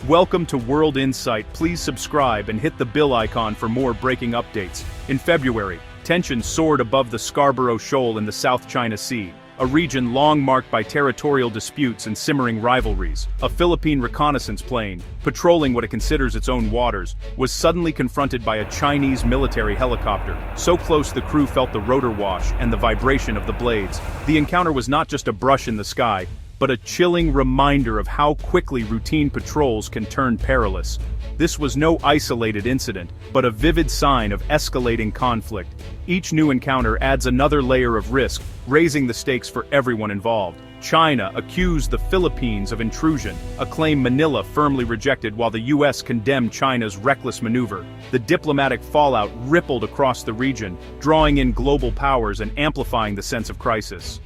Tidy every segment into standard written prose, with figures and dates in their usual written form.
Welcome to World Insight. Please subscribe and hit the bell icon for more breaking updates. In February, tensions soared above the Scarborough Shoal in the South China Sea, a region long marked by territorial disputes and simmering rivalries. A Philippine reconnaissance plane, patrolling what it considers its own waters, was suddenly confronted by a Chinese military helicopter. So close the crew felt the rotor wash and the vibration of the blades. The encounter was not just a brush in the sky, but a chilling reminder of how quickly routine patrols can turn perilous. This was no isolated incident, but a vivid sign of escalating conflict. Each new encounter adds another layer of risk, raising the stakes for everyone involved. China accused the Philippines of intrusion, a claim Manila firmly rejected while the US condemned China's reckless maneuver. The diplomatic fallout rippled across the region, drawing in global powers and amplifying the sense of crisis.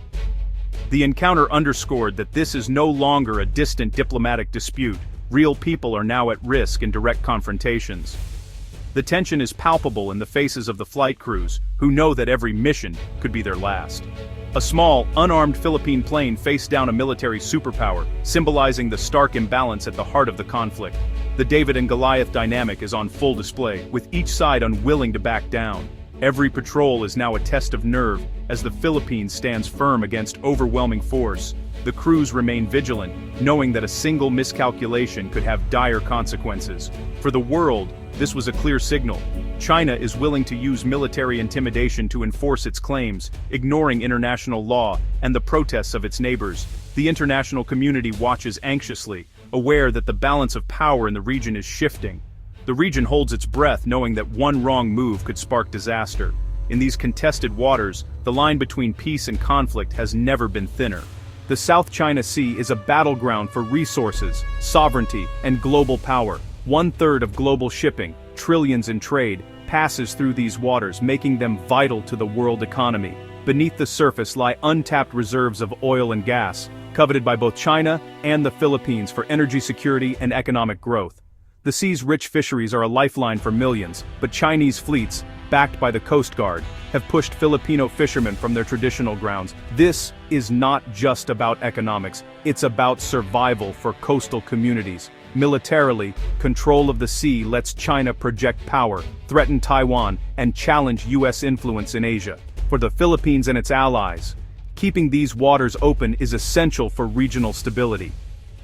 The encounter underscored that this is no longer a distant diplomatic dispute. Real people are now at risk in direct confrontations. The tension is palpable in the faces of the flight crews, who know that every mission could be their last. A small, unarmed Philippine plane faced down a military superpower, symbolizing the stark imbalance at the heart of the conflict. The David and Goliath dynamic is on full display, with each side unwilling to back down. Every patrol is now a test of nerve, as the Philippines stands firm against overwhelming force. The crews remain vigilant, knowing that a single miscalculation could have dire consequences. For the world, this was a clear signal. China is willing to use military intimidation to enforce its claims, ignoring international law and the protests of its neighbors. The international community watches anxiously, aware that the balance of power in the region is shifting. The region holds its breath, knowing that one wrong move could spark disaster. In these contested waters, the line between peace and conflict has never been thinner. The South China Sea is a battleground for resources, sovereignty, and global power. 1/3 of global shipping, trillions in trade, passes through these waters, making them vital to the world economy. Beneath the surface lie untapped reserves of oil and gas, coveted by both China and the Philippines for energy security and economic growth. The sea's rich fisheries are a lifeline for millions, but Chinese fleets, backed by the Coast Guard, have pushed Filipino fishermen from their traditional grounds. This is not just about economics, it's about survival for coastal communities. Militarily, control of the sea lets China project power, threaten Taiwan, and challenge US influence in Asia. For the Philippines and its allies, keeping these waters open is essential for regional stability.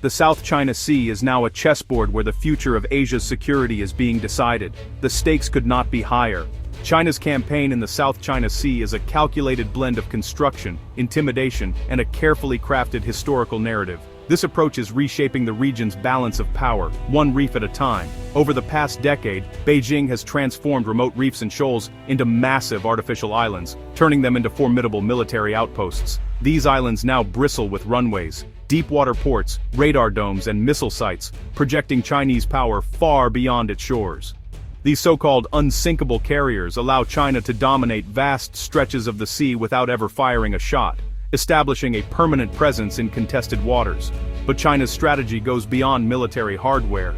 The South China Sea is now a chessboard where the future of Asia's security is being decided. The stakes could not be higher. China's campaign in the South China Sea is a calculated blend of construction, intimidation, and a carefully crafted historical narrative. This approach is reshaping the region's balance of power, one reef at a time. Over the past decade, Beijing has transformed remote reefs and shoals into massive artificial islands, turning them into formidable military outposts. These islands now bristle with runways, deep-water ports, radar domes, and missile sites, projecting Chinese power far beyond its shores. These so-called unsinkable carriers allow China to dominate vast stretches of the sea without ever firing a shot, establishing a permanent presence in contested waters. But China's strategy goes beyond military hardware.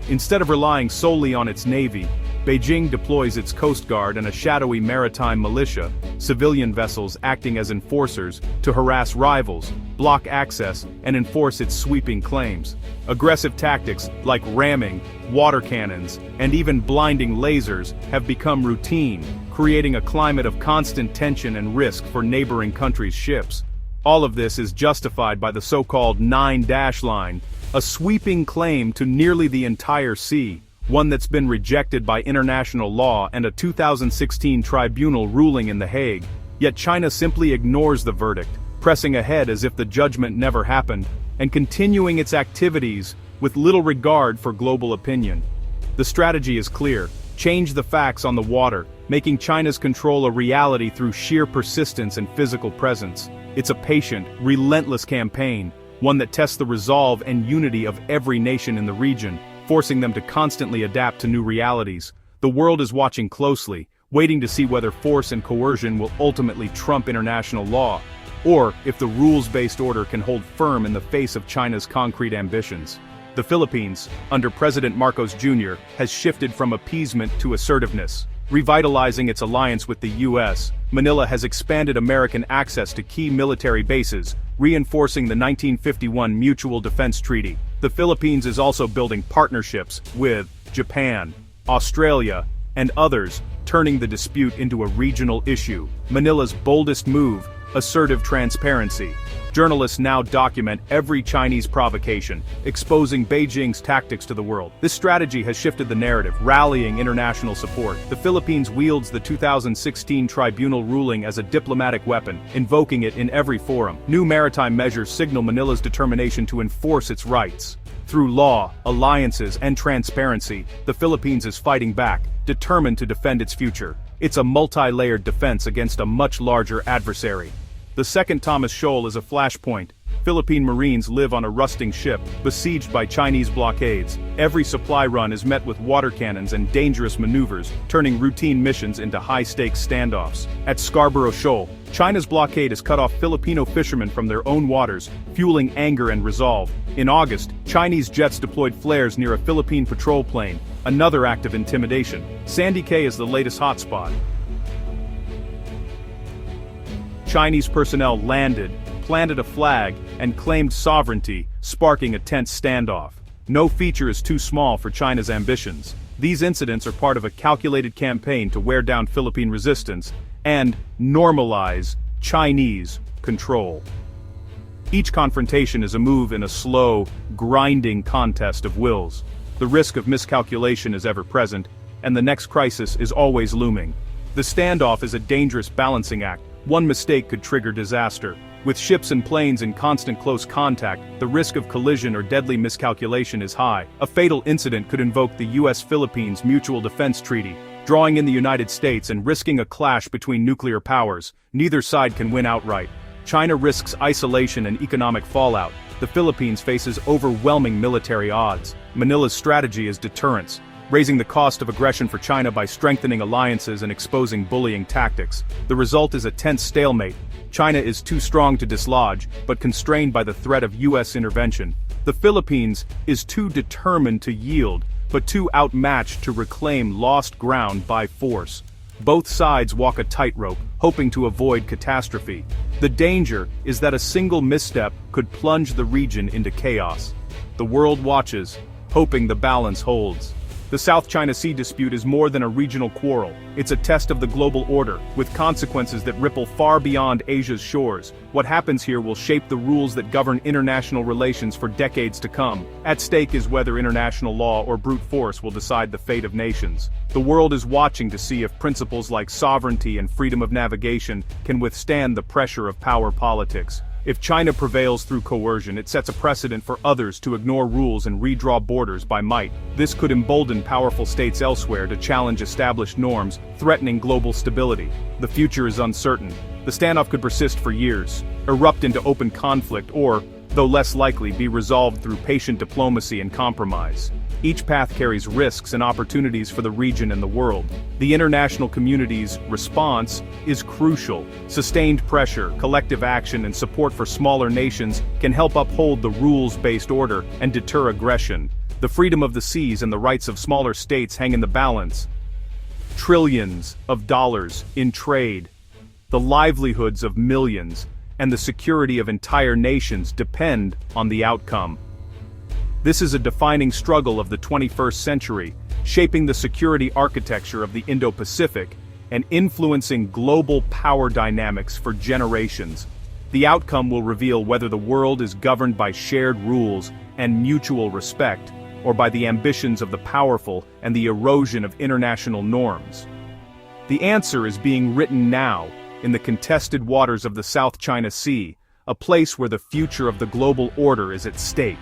Instead of relying solely on its navy, Beijing deploys its Coast Guard and a shadowy maritime militia, civilian vessels acting as enforcers, to harass rivals, block access, and enforce its sweeping claims. Aggressive tactics like ramming, water cannons, and even blinding lasers have become routine, creating a climate of constant tension and risk for neighboring countries' ships. All of this is justified by the so-called 9-dash line, a sweeping claim to nearly the entire sea, one that's been rejected by international law and a 2016 tribunal ruling in The Hague. Yet China simply ignores the verdict, pressing ahead as if the judgment never happened, and continuing its activities with little regard for global opinion. The strategy is clear: change the facts on the water, making China's control a reality through sheer persistence and physical presence. It's a patient, relentless campaign, one that tests the resolve and unity of every nation in the region, forcing them to constantly adapt to new realities. The world is watching closely, waiting to see whether force and coercion will ultimately trump international law, or if the rules-based order can hold firm in the face of China's concrete ambitions. The Philippines, under President Marcos Jr., has shifted from appeasement to assertiveness. Revitalizing its alliance with the US, Manila has expanded American access to key military bases, reinforcing the 1951 Mutual Defense Treaty. The Philippines is also building partnerships with Japan, Australia, and others, turning the dispute into a regional issue. Manila's boldest move: assertive transparency. Journalists now document every Chinese provocation, exposing Beijing's tactics to the world. This strategy has shifted the narrative, rallying international support. The Philippines wields the 2016 tribunal ruling as a diplomatic weapon, invoking it in every forum. New maritime measures signal Manila's determination to enforce its rights. Through law, alliances, and transparency, the Philippines is fighting back, determined to defend its future. It's a multi-layered defense against a much larger adversary. The Second Thomas Shoal is a flashpoint. Philippine Marines live on a rusting ship, besieged by Chinese blockades. Every supply run is met with water cannons and dangerous maneuvers, turning routine missions into high-stakes standoffs. At Scarborough Shoal, China's blockade has cut off Filipino fishermen from their own waters, fueling anger and resolve. In August, Chinese jets deployed flares near a Philippine patrol plane, another act of intimidation. Sandy Cay is the latest hotspot. Chinese personnel landed, planted a flag, and claimed sovereignty, sparking a tense standoff. No feature is too small for China's ambitions. These incidents are part of a calculated campaign to wear down Philippine resistance and normalize Chinese control. Each confrontation is a move in a slow, grinding contest of wills. The risk of miscalculation is ever present, and the next crisis is always looming. The standoff is a dangerous balancing act. One mistake could trigger disaster. With ships and planes in constant close contact, the risk of collision or deadly miscalculation is high. A fatal incident could invoke the US-Philippines Mutual Defense Treaty, drawing in the United States and risking a clash between nuclear powers. Neither side can win outright. China risks isolation and economic fallout. The Philippines faces overwhelming military odds. Manila's strategy is deterrence, raising the cost of aggression for China by strengthening alliances and exposing bullying tactics. The result is a tense stalemate. China is too strong to dislodge, but constrained by the threat of US intervention. The Philippines is too determined to yield, but too outmatched to reclaim lost ground by force. Both sides walk a tightrope, hoping to avoid catastrophe. The danger is that a single misstep could plunge the region into chaos. The world watches, hoping the balance holds. The South China Sea dispute is more than a regional quarrel. It's a test of the global order, with consequences that ripple far beyond Asia's shores. What happens here will shape the rules that govern international relations for decades to come. At stake is whether international law or brute force will decide the fate of nations. The world is watching to see if principles like sovereignty and freedom of navigation can withstand the pressure of power politics. If China prevails through coercion, it sets a precedent for others to ignore rules and redraw borders by might. This could embolden powerful states elsewhere to challenge established norms, threatening global stability. The future is uncertain. The standoff could persist for years, erupt into open conflict, or, though less likely, be resolved through patient diplomacy and compromise. Each path carries risks and opportunities for the region and the world. The international community's response is crucial. Sustained pressure, collective action, and support for smaller nations can help uphold the rules-based order and deter aggression. The freedom of the seas and the rights of smaller states hang in the balance. Trillions of dollars in trade, the livelihoods of millions, and the security of entire nations depend on the outcome. This is a defining struggle of the 21st century, shaping the security architecture of the Indo-Pacific and influencing global power dynamics for generations. The outcome will reveal whether the world is governed by shared rules and mutual respect, or by the ambitions of the powerful and the erosion of international norms. The answer is being written now, in the contested waters of the South China Sea, a place where the future of the global order is at stake.